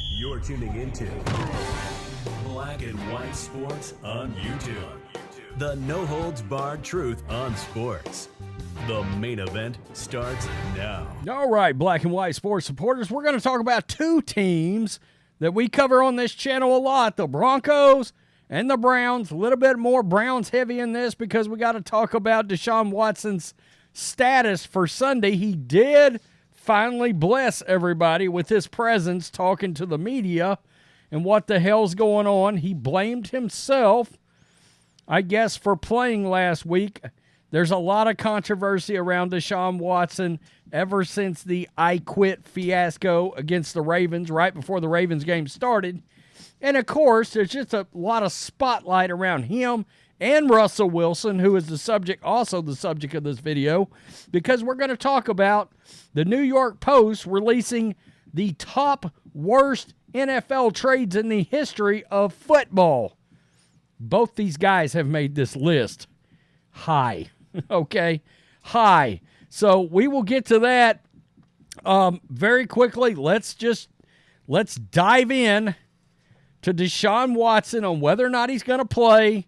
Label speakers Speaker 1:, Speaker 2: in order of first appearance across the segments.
Speaker 1: You're tuning into Black and White Sports on YouTube. The no-holds-barred truth on sports. The main event starts now.
Speaker 2: All right, Black and White Sports supporters, we're going to talk about two teams that we cover on this channel a lot, the Broncos and the Browns. A little bit more Browns heavy in this because we got to talk about Deshaun Watson's status for Sunday. He did finally bless everybody with his presence talking to the media and what the hell's going on. He blamed himself, I guess, for playing last week. There's a lot of controversy around Deshaun Watson ever since the I Quit fiasco against the Ravens right before the Ravens game started. And, of course, there's just a lot of spotlight around him and Russell Wilson, who is also the subject of this video, because we're going to talk about the New York Post releasing the top worst NFL trades in the history of football. Both these guys have made this list high. Okay? High. So we will get to that very quickly. Let's dive in to Deshaun Watson on whether or not he's going to play.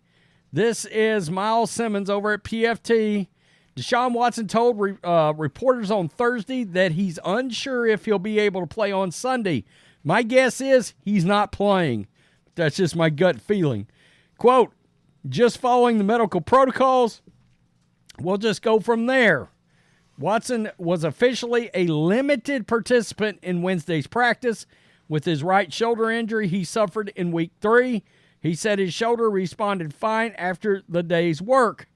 Speaker 2: This is Miles Simmons over at PFT. Deshaun Watson told reporters on Thursday that he's unsure if he'll be able to play on Sunday. My guess is he's not playing. That's just my gut feeling. Quote, just following the medical protocols, we'll just go from there. Watson was officially a limited participant in Wednesday's practice with his right shoulder injury he suffered in week 3. He said his shoulder responded fine after the day's work.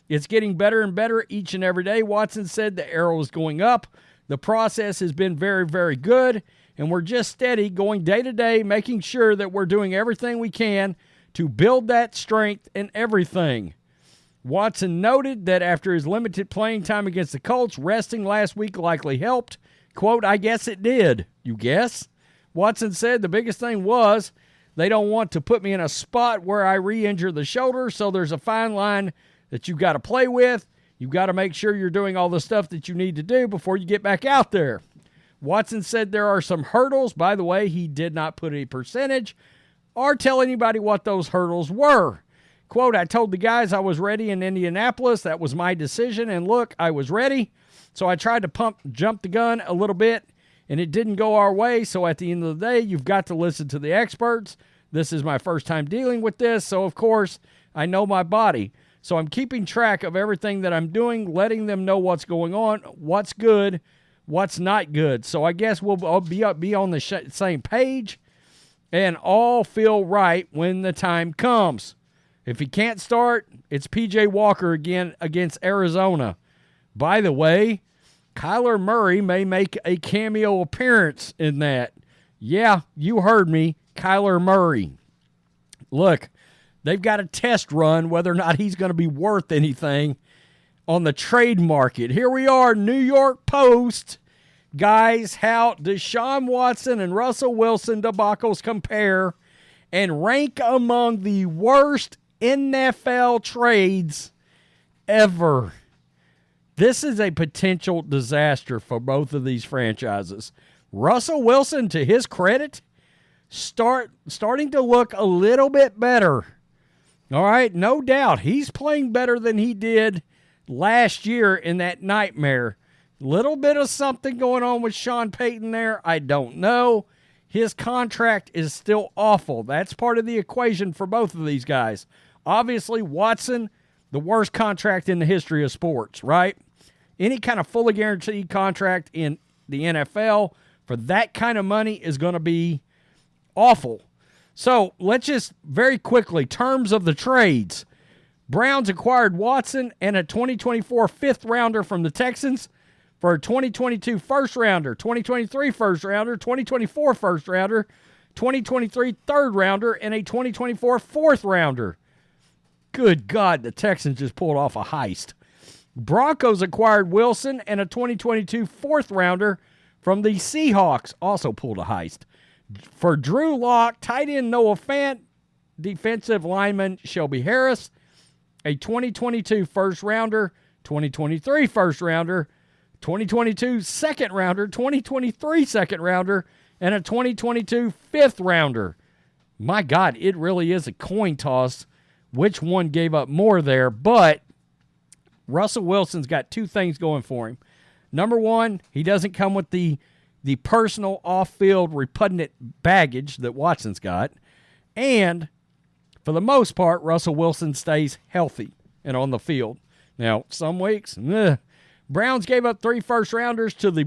Speaker 2: It's getting better and better each and every day. Watson said the arrow is going up. The process has been very, very good, and we're just steady, going day to day, making sure that we're doing everything we can to build that strength and everything. Watson noted that after his limited playing time against the Colts, resting last week likely helped. Quote, I guess it did. You guess? Watson said the biggest thing was they don't want to put me in a spot where I re-injure the shoulder, so there's a fine line that you've got to play with. You've got to make sure you're doing all the stuff that you need to do before you get back out there. Watson said there are some hurdles. By the way, he did not put a percentage or tell anybody what those hurdles were. Quote, I told the guys I was ready in Indianapolis. That was my decision. And look, I was ready. So I tried to jump the gun a little bit, and it didn't go our way. So at the end of the day, you've got to listen to the experts. This is my first time dealing with this. So, of course, I know my body. So I'm keeping track of everything that I'm doing, letting them know what's going on, what's good, what's not good. So I guess we'll all be on the same page and all feel right when the time comes. If he can't start, it's P.J. Walker again against Arizona. By the way, Kyler Murray may make a cameo appearance in that. Yeah, you heard me, Kyler Murray. Look, they've got a test run whether or not he's going to be worth anything on the trade market. Here we are, New York Post. Guys, how Deshaun Watson and Russell Wilson debacles compare and rank among the worst NFL trades ever. This is a potential disaster for both of these franchises. Russell Wilson, to his credit, starting to look a little bit better. All right, no doubt. He's playing better than he did last year in that nightmare. Little bit of something going on with Sean Payton there. I don't know. His contract is still awful. That's part of the equation for both of these guys. Obviously, Watson, the worst contract in the history of sports, right? Any kind of fully guaranteed contract in the NFL for that kind of money is going to be awful. So let's just very quickly, terms of the trades. Browns acquired Watson and a 2024 fifth-rounder from the Texans for a 2022 first-rounder, 2023 first-rounder, 2024 first-rounder, 2023 third-rounder, and a 2024 fourth-rounder. Good God, the Texans just pulled off a heist. Broncos acquired Wilson and a 2022 fourth-rounder from the Seahawks, also pulled a heist. For Drew Lock, tight end Noah Fant, defensive lineman Shelby Harris, a 2022 first-rounder, 2023 first-rounder, 2022 second rounder, 2023 second rounder, and a 2022 fifth rounder. My God, it really is a coin toss which one gave up more there, but Russell Wilson's got two things going for him. Number one, he doesn't come with the personal off-field repugnant baggage that Watson's got. And for the most part, Russell Wilson stays healthy and on the field. Now, some weeks, Browns gave up 3 first-rounders to the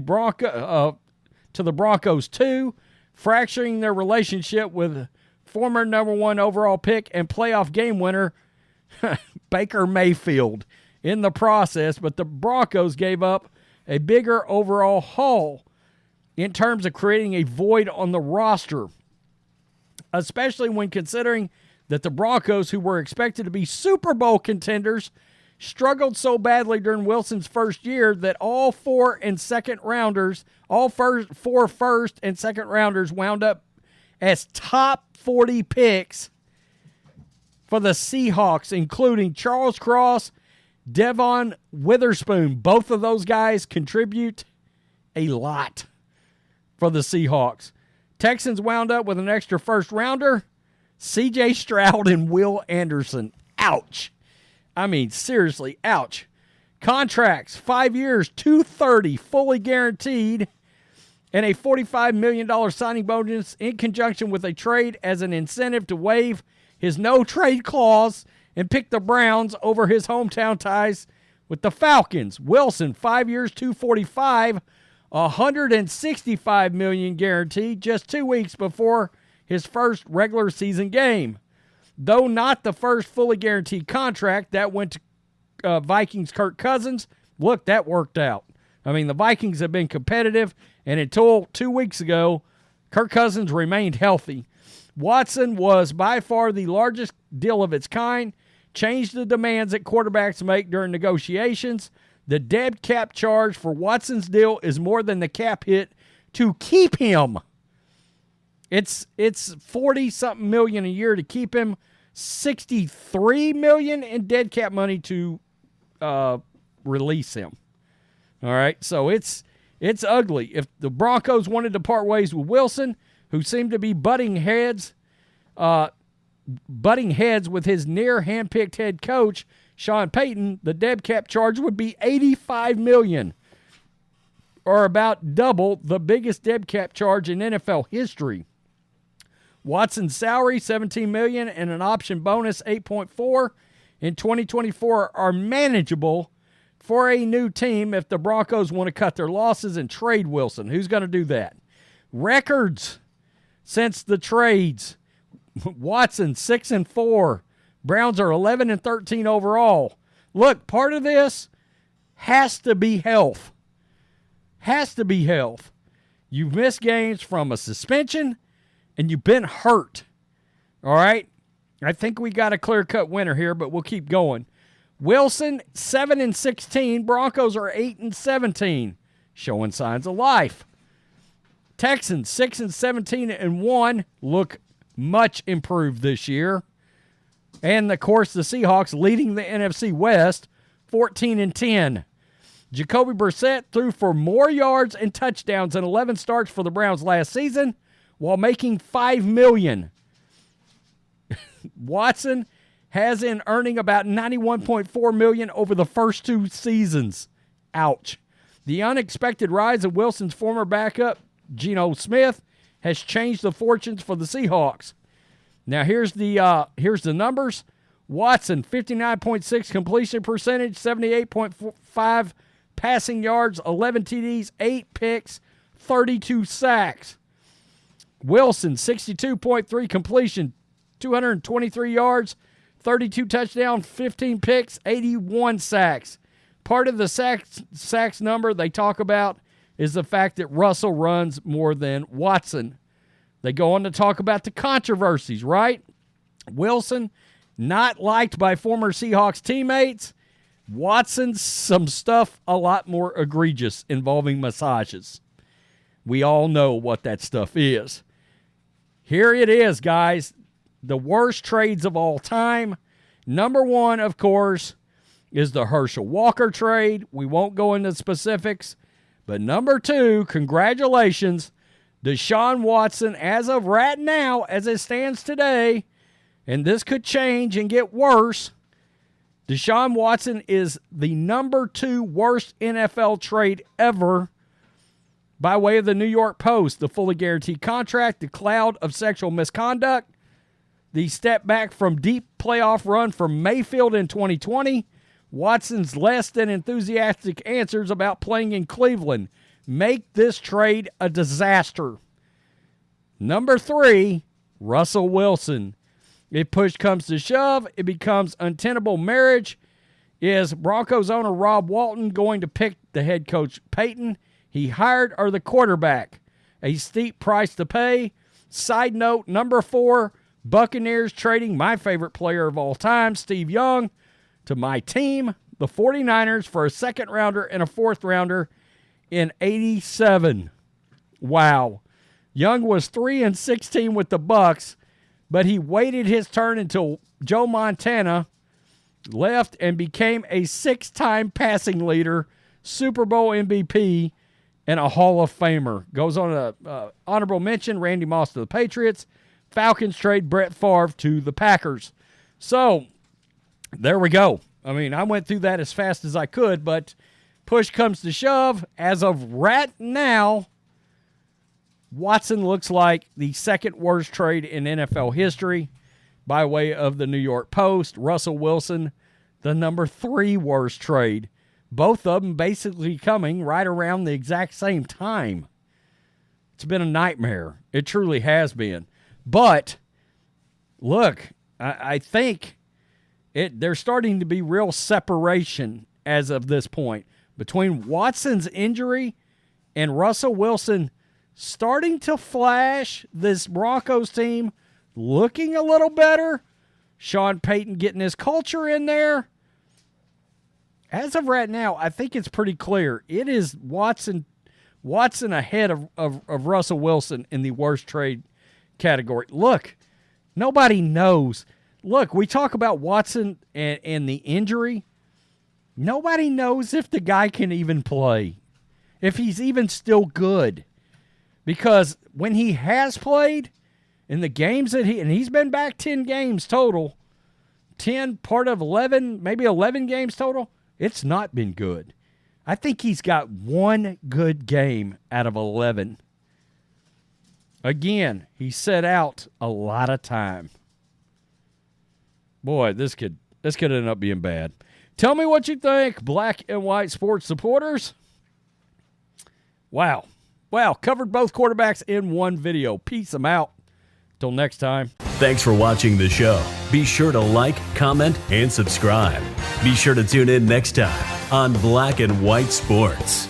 Speaker 2: Broncos too, fracturing their relationship with former number 1 overall pick and playoff game winner Baker Mayfield in the process. But the Broncos gave up a bigger overall haul in terms of creating a void on the roster, especially when considering that the Broncos, who were expected to be Super Bowl contenders, struggled so badly during Wilson's first year that all 4 and second rounders, all 4 first and second rounders wound up as top 40 picks for the Seahawks, including Charles Cross, Devon Witherspoon. Both of those guys contribute a lot for the Seahawks. Texans wound up with an extra first rounder, C.J. Stroud and Will Anderson. Ouch. I mean, seriously, ouch. Contracts, 5 years, $230, fully guaranteed, and a $45 million signing bonus in conjunction with a trade as an incentive to waive his no-trade clause and pick the Browns over his hometown ties with the Falcons. Wilson, 5 years, $245, $165 million guaranteed, just 2 weeks before his first regular season game. Though not the first fully guaranteed contract, that went to Vikings' Kirk Cousins. Look, that worked out. I mean, the Vikings have been competitive, and until 2 weeks ago, Kirk Cousins remained healthy. Watson was by far the largest deal of its kind, changed the demands that quarterbacks make during negotiations. The dead cap charge for Watson's deal is more than the cap hit to keep him. It's 40-something million a year to keep him, $63 million in dead cap money to release him. All right, so it's ugly. If the Broncos wanted to part ways with Wilson, who seemed to be butting heads with his near handpicked head coach Sean Payton, the dead cap charge would be $85 million, or about double the biggest dead cap charge in NFL history. Watson's salary, $17 million, and an option bonus, $8.4 in 2024, are manageable for a new team if the Broncos want to cut their losses and trade Wilson. Who's going to do that? Records since the trades. Watson, 6-4. Browns are 11-13 overall. Look, part of this has to be health. Has to be health. You've missed games from a suspension, and you've been hurt. All right? I think we got a clear-cut winner here, but we'll keep going. Wilson, 7-16. Broncos are 8-17, showing signs of life. Texans, 6-17-1, look much improved this year. And, of course, the Seahawks leading the NFC West, 14-10. Jacoby Brissett threw for more yards and touchdowns in 11 starts for the Browns last season, while making $5 million. Watson has in earning about $91.4 million over the first 2 seasons. Ouch. The unexpected rise of Wilson's former backup, Geno Smith, has changed the fortunes for the Seahawks. Now here's the numbers. Watson, 59.6 completion percentage, 78.5 passing yards, 11 TDs, 8 picks, 32 sacks. Wilson, 62.3 completion, 223 yards, 32 touchdowns, 15 picks, 81 sacks. Part of the sacks number they talk about is the fact that Russell runs more than Watson. They go on to talk about the controversies, right? Wilson, not liked by former Seahawks teammates. Watson, some stuff a lot more egregious involving massages. We all know what that stuff is. Here it is, guys. The worst trades of all time. Number one, of course, is the Herschel Walker trade. We won't go into specifics. But number 2, congratulations, Deshaun Watson, as of right now, as it stands today, and this could change and get worse, Deshaun Watson is the number 2 worst NFL trade ever by way of the New York Post. The fully guaranteed contract, the cloud of sexual misconduct, the step back from deep playoff run from Mayfield in 2020, Watson's less than enthusiastic answers about playing in Cleveland make this trade a disaster. Number 3, Russell Wilson. If push comes to shove, it becomes untenable marriage. Is Broncos owner Rob Walton going to pick the head coach Peyton he hired or the quarterback? A steep price to pay. Side note, number 4, Buccaneers trading my favorite player of all time, Steve Young, to my team, the 49ers, for a second-rounder and a fourth-rounder in 87. Wow. Young was 3-16 with the Bucs, but he waited his turn until Joe Montana left and became a 6-time passing leader, Super Bowl MVP, and a Hall of Famer. Goes on a honorable mention, Randy Moss to the Patriots. Falcons trade Brett Favre to the Packers. So, there we go. I mean, I went through that as fast as I could, but push comes to shove. As of right now, Watson looks like the second worst trade in NFL history by way of the New York Post. Russell Wilson, the number 3 worst trade. Both of them basically coming right around the exact same time. It's been a nightmare. It truly has been. But, look, I think there's starting to be real separation as of this point between Watson's injury and Russell Wilson starting to flash this Broncos team looking a little better. Sean Payton getting his culture in there. As of right now, I think it's pretty clear. It is Watson ahead of Russell Wilson in the worst trade category. Look, nobody knows. Look, we talk about Watson and the injury. Nobody knows if the guy can even play, if he's even still good. Because when he has played in the games that he's been back 10 games total, 10 part of 11, maybe 11 games total, it's not been good. I think he's got one good game out of 11. Again, he set out a lot of time. Boy, this could end up being bad. Tell me what you think, black and white sports supporters. Wow, covered both quarterbacks in one video. Peace them out. Till next time.
Speaker 1: Thanks for watching the show. Be sure to like, comment, and subscribe. Be sure to tune in next time on Black and White Sports.